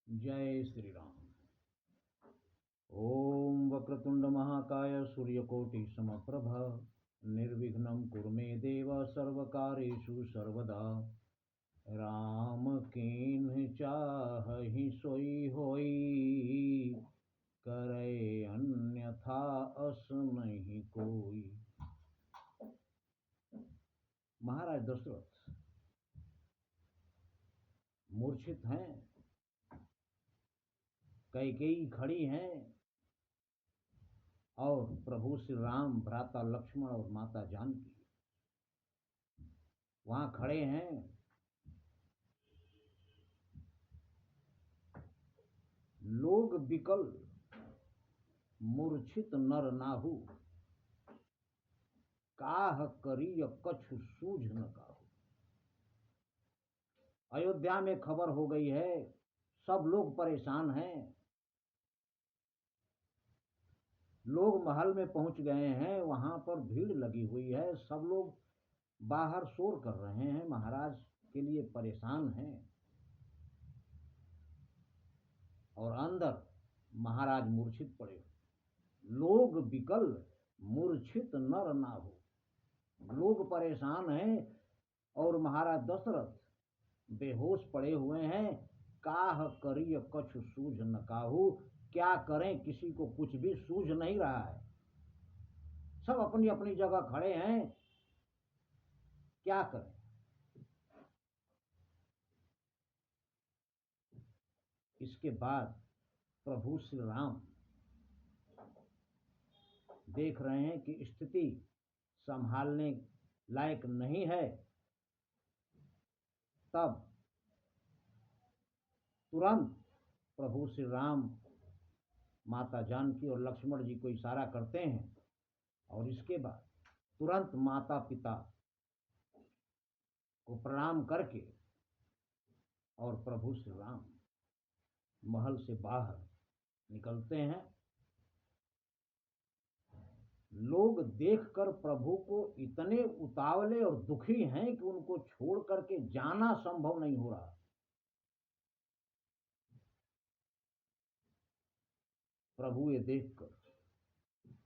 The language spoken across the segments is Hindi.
जय श्री राम। ओम वक्रतुंड महाकाय सूर्यकोटि समप्रभ निर्विघ्नं कुरु मे देव सर्वकार्येषु सर्वदा। राम कीन्ह चाहि सोई होई, करे अन्यथा अस नहीं कोई। महाराज दशरथ मूर्छित हैं, कैकेयी खड़ी हैं और प्रभु श्री राम, भ्राता लक्ष्मण और माता जानकी वहां खड़े हैं। लोग बिकल मूर्छित नर नाहु, काह करिय कछु सूझ न काहू। अयोध्या में खबर हो गई है, सब लोग परेशान हैं। लोग महल में पहुंच गए हैं, वहां पर भीड़ लगी हुई है, सब लोग बाहर शोर कर रहे हैं, महाराज के लिए परेशान हैं। और अंदर महाराज मूर्छित पड़े। लोग बिकल मूर्छित नर नाहु, लोग परेशान हैं और महाराज दशरथ बेहोश पड़े हुए हैं। काह करिय कछु सूझ न काहू, क्या करें, किसी को कुछ भी सूझ नहीं रहा है। सब अपनी अपनी जगह खड़े हैं, क्या करें। इसके बाद प्रभु श्री राम देख रहे हैं कि स्थिति संभालने लायक नहीं है। तब तुरंत प्रभु श्री राम माता जानकी और लक्ष्मण जी को इशारा करते हैं और इसके बाद तुरंत माता पिता को प्रणाम करके और प्रभु श्री राम महल से बाहर निकलते हैं। लोग देखकर प्रभु को इतने उतावले और दुखी हैं कि उनको छोड़ करके जाना संभव नहीं हो रहा। प्रभु ये देखकर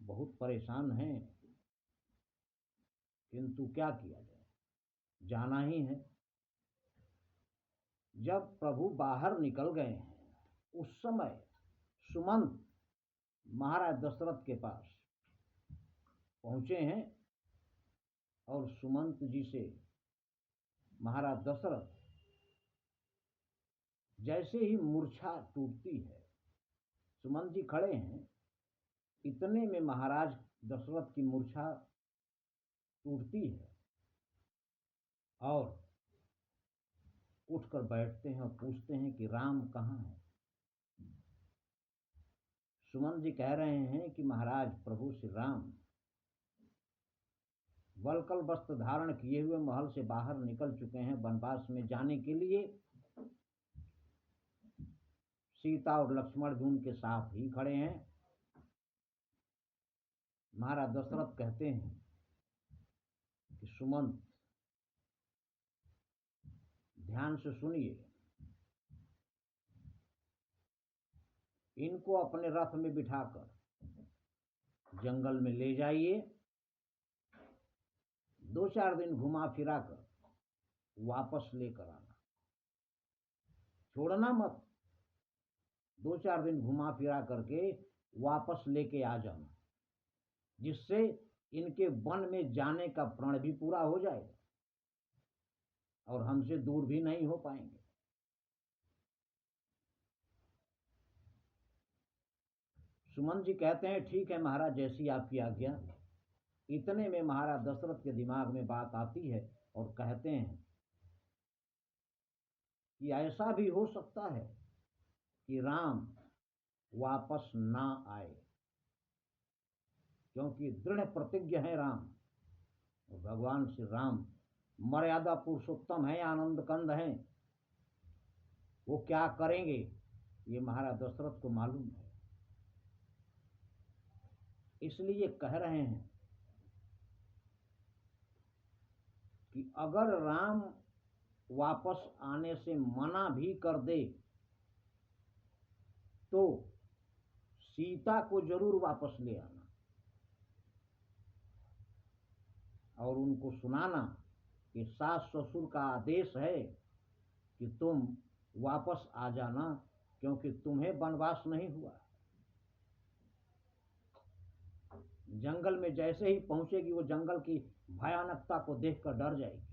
बहुत परेशान हैं, किंतु क्या किया जाए, जाना ही है। जब प्रभु बाहर निकल गए हैं, उस समय सुमंत महाराज दशरथ के पास पहुंचे हैं और सुमंत जी से महाराज दशरथ जैसे ही मूर्छा टूटती है, सुमंत जी खड़े हैं, इतने में महाराज दशरथ की मूर्छा टूटती है और उठकर बैठते हैं और पूछते हैं कि राम कहाँ है। सुमंत जी कह रहे हैं कि महाराज प्रभु श्री राम वलकल वस्त्र धारण किए हुए महल से बाहर निकल चुके हैं, वनवास में जाने के लिए। सीता और लक्ष्मण भी उनके साथ ही खड़े हैं। महाराज दशरथ कहते हैं कि सुमंत ध्यान से सुनिए, इनको अपने रथ में बिठाकर जंगल में ले जाइए, 2-4 दिन घुमा फिरा कर वापस लेकर आना, छोड़ना मत। 2-4 दिन घुमा फिरा करके वापस लेके आ जाना, जिससे इनके वन में जाने का प्रण भी पूरा हो जाएगा और हमसे दूर भी नहीं हो पाएंगे। सुमंत जी कहते हैं ठीक है महाराज, जैसी आपकी आज्ञा। इतने में महाराज दशरथ के दिमाग में बात आती है और कहते हैं कि ऐसा भी हो सकता है कि राम वापस ना आए, क्योंकि दृढ़ प्रतिज्ञ है राम। और भगवान श्री राम मर्यादा पुरुषोत्तम है, आनंद कंद हैं, वो क्या करेंगे ये महाराज दशरथ को मालूम है। इसलिए कह रहे हैं कि अगर राम वापस आने से मना भी कर दे तो सीता को जरूर वापस ले आना और उनको सुनाना कि सास ससुर का आदेश है कि तुम वापस आ जाना, क्योंकि तुम्हें वनवास नहीं हुआ। जंगल में जैसे ही पहुंचेगी वो जंगल की भयानकता को देखकर डर जाएगी।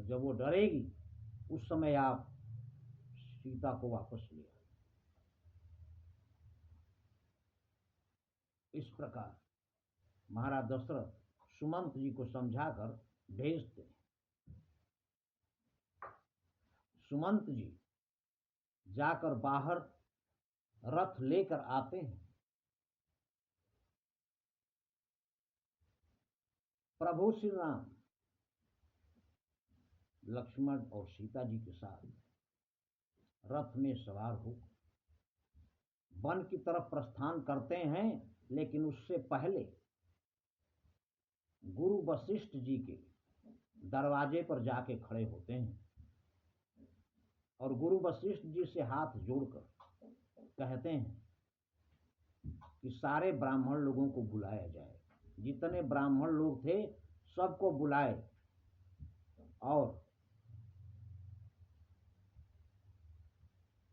जब वो डरेगी उस समय आप सीता को वापस ले आए। इस प्रकार महाराज दशरथ सुमंत जी को समझाकर भेजते हैं। सुमंत जी जाकर बाहर रथ लेकर आते हैं। प्रभु श्री राम लक्ष्मण और सीता जी के साथ रथ में सवार हो वन की तरफ प्रस्थान करते हैं, लेकिन उससे पहले गुरु वशिष्ठ जी के दरवाजे पर जाके खड़े होते हैं और गुरु वशिष्ठ जी से हाथ जोड़कर कहते हैं कि सारे ब्राह्मण लोगों को बुलाया जाए। जितने ब्राह्मण लोग थे सबको बुलाए और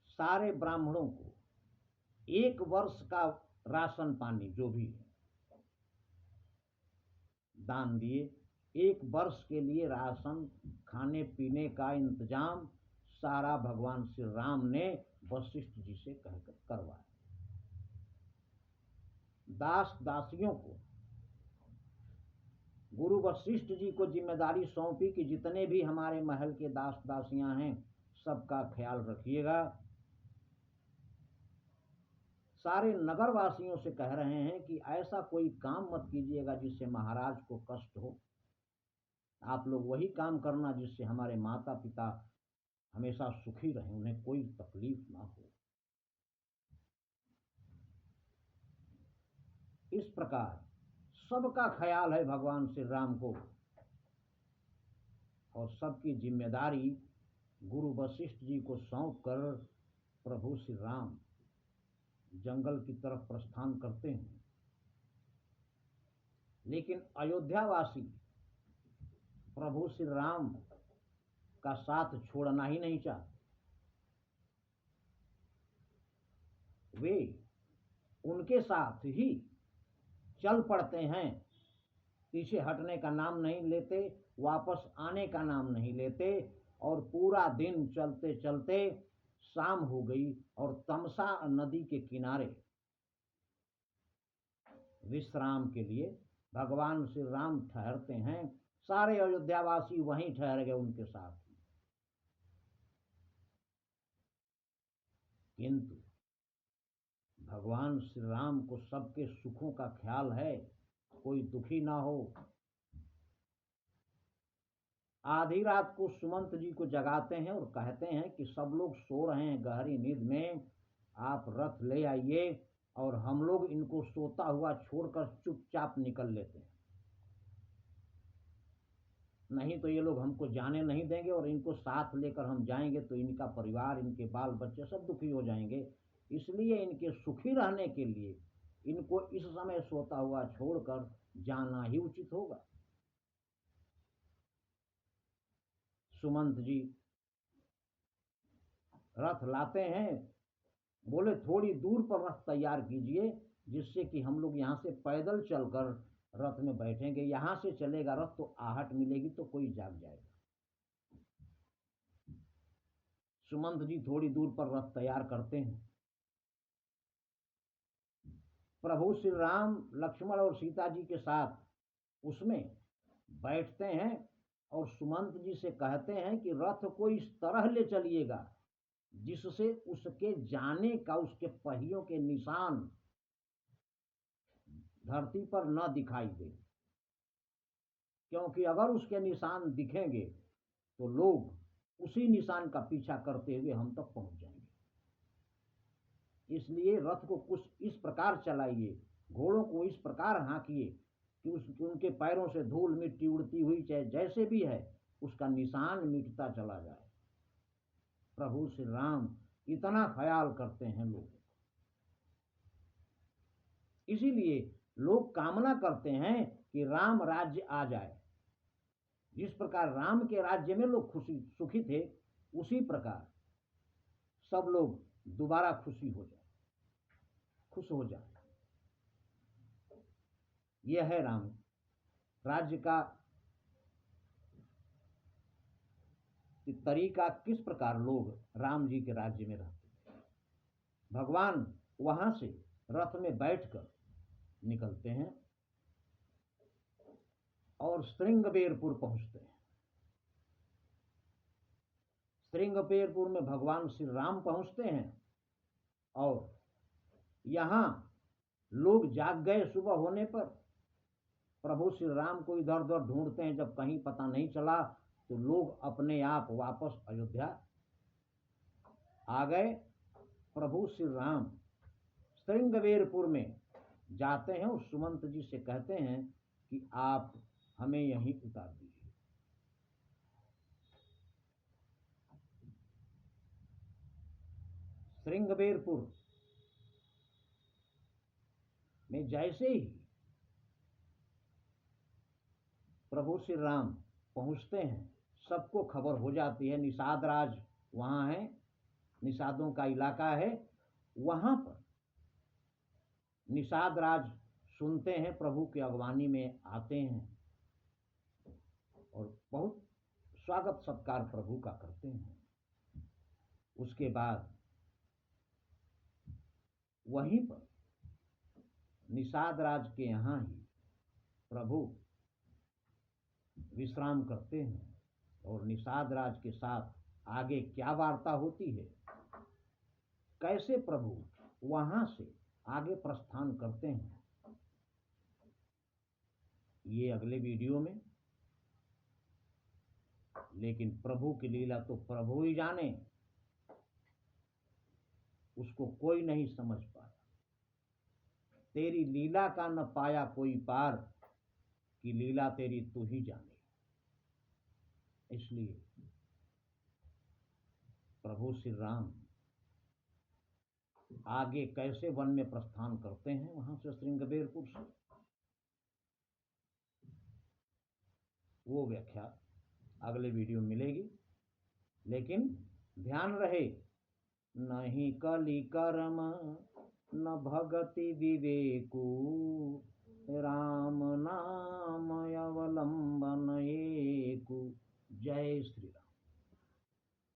सारे ब्राह्मणों को 1 वर्ष का राशन पानी जो भी है दान दिए। 1 वर्ष के लिए राशन खाने पीने का इंतजाम सारा भगवान श्री राम ने वशिष्ठ जी से कहकर करवाया। दास दासियों को गुरु वशिष्ठ जी को जिम्मेदारी सौंपी कि जितने भी हमारे महल के दास दासियां हैं सबका ख्याल रखिएगा। सारे नगरवासियों से कह रहे हैं कि ऐसा कोई काम मत कीजिएगा जिससे महाराज को कष्ट हो। आप लोग वही काम करना जिससे हमारे माता पिता हमेशा सुखी रहें, उन्हें कोई तकलीफ ना हो। इस प्रकार सबका ख्याल है भगवान श्री राम को और सबकी जिम्मेदारी गुरु वशिष्ठ जी को सौंप कर प्रभु श्री राम जंगल की तरफ प्रस्थान करते हैं। लेकिन अयोध्यावासी प्रभु श्री राम का साथ छोड़ना ही नहीं चाहते। वे उनके साथ ही चल पड़ते हैं, पीछे हटने का नाम नहीं लेते, वापस आने का नाम नहीं लेते और पूरा दिन चलते चलते शाम हो गई और तमसा नदी के किनारे विश्राम के लिए भगवान श्री राम ठहरते हैं। सारे अयोध्यावासी वहीं ठहर गए उनके साथ। किंतु भगवान श्री राम को सबके सुखों का ख्याल है, कोई दुखी ना हो। आधी रात को सुमंत जी को जगाते हैं और कहते हैं कि सब लोग सो रहे हैं गहरी नींद में, आप रथ ले आइए और हम लोग इनको सोता हुआ छोड़कर चुपचाप निकल लेते हैं, नहीं तो ये लोग हमको जाने नहीं देंगे और इनको साथ लेकर हम जाएंगे तो इनका परिवार, इनके बाल बच्चे सब दुखी हो जाएंगे। इसलिए इनके सुखी रहने के लिए इनको इस समय सोता हुआ छोड़कर जाना ही उचित होगा। सुमंत जी रथ लाते हैं, बोले थोड़ी दूर पर रथ तैयार कीजिए जिससे कि हम लोग यहाँ से पैदल चलकर रथ में बैठेंगे। यहाँ से चलेगा रथ तो आहट मिलेगी तो कोई जाग जाएगा। सुमंत जी थोड़ी दूर पर रथ तैयार करते हैं। प्रभु श्री राम लक्ष्मण और सीता जी के साथ उसमें बैठते हैं और सुमंत जी से कहते हैं कि रथ को इस तरह ले चलिएगा जिससे उसके जाने का, उसके पहियों के निशान धरती पर न दिखाई दे, क्योंकि अगर उसके निशान दिखेंगे तो लोग उसी निशान का पीछा करते हुए हम तक पहुंच जाएंगे। इसलिए रथ को कुछ इस प्रकार चलाइए, घोड़ों को इस प्रकार हाँकिए कि उनके पैरों से धूल मिट्टी उड़ती हुई चाहे जैसे भी है उसका निशान मिटता चला जाए। प्रभु श्री राम इतना ख्याल करते हैं लोग। इसीलिए लोग कामना करते हैं कि राम राज्य आ जाए। जिस प्रकार राम के राज्य में लोग खुशी सुखी थे, उसी प्रकार सब लोग दोबारा खुश हो जाए। यह है राम राज्य का तरीका, किस प्रकार लोग राम जी के राज्य में रहते हैं। भगवान वहां से रथ में बैठकर निकलते हैं और श्रृंगबेरपुर पहुंचते हैं। श्रृंगबेरपुर में भगवान श्री राम पहुंचते हैं और यहां लोग जाग गए। सुबह होने पर प्रभु श्री राम को इधर उधर ढूंढते हैं, जब कहीं पता नहीं चला तो लोग अपने आप वापस अयोध्या आ गए। प्रभु श्री राम श्रृंगबेरपुर में जाते हैं और सुमंत जी से कहते हैं कि आप हमें यहीं उतार दीजिए। श्रृंगबेरपुर में जैसे ही प्रभु श्री राम पहुंचते हैं, सबको खबर हो जाती है। निषाद राज वहां है, निषादों का इलाका है। वहां पर निषाद राज सुनते हैं, प्रभु की अगवानी में आते हैं और बहुत स्वागत सत्कार प्रभु का करते हैं। उसके बाद वहीं पर निषाद राज के यहाँ ही प्रभु विश्राम करते हैं और निषाद राज के साथ आगे क्या वार्ता होती है, कैसे प्रभु वहां से आगे प्रस्थान करते हैं, ये अगले वीडियो में। लेकिन प्रभु की लीला तो प्रभु ही जाने, उसको कोई नहीं समझ पाया। तेरी लीला का न पाया कोई पार, कि लीला तेरी तू ही जाने। इसलिए प्रभु श्री राम आगे कैसे वन में प्रस्थान करते हैं वहां से श्रृंगबेरपुर से, वो व्याख्या अगले वीडियो में मिलेगी। लेकिन ध्यान रहे, नहीं कली कर्म न भगति विवेकु, राम नाम अवलंबन एकु। जय श्री राम।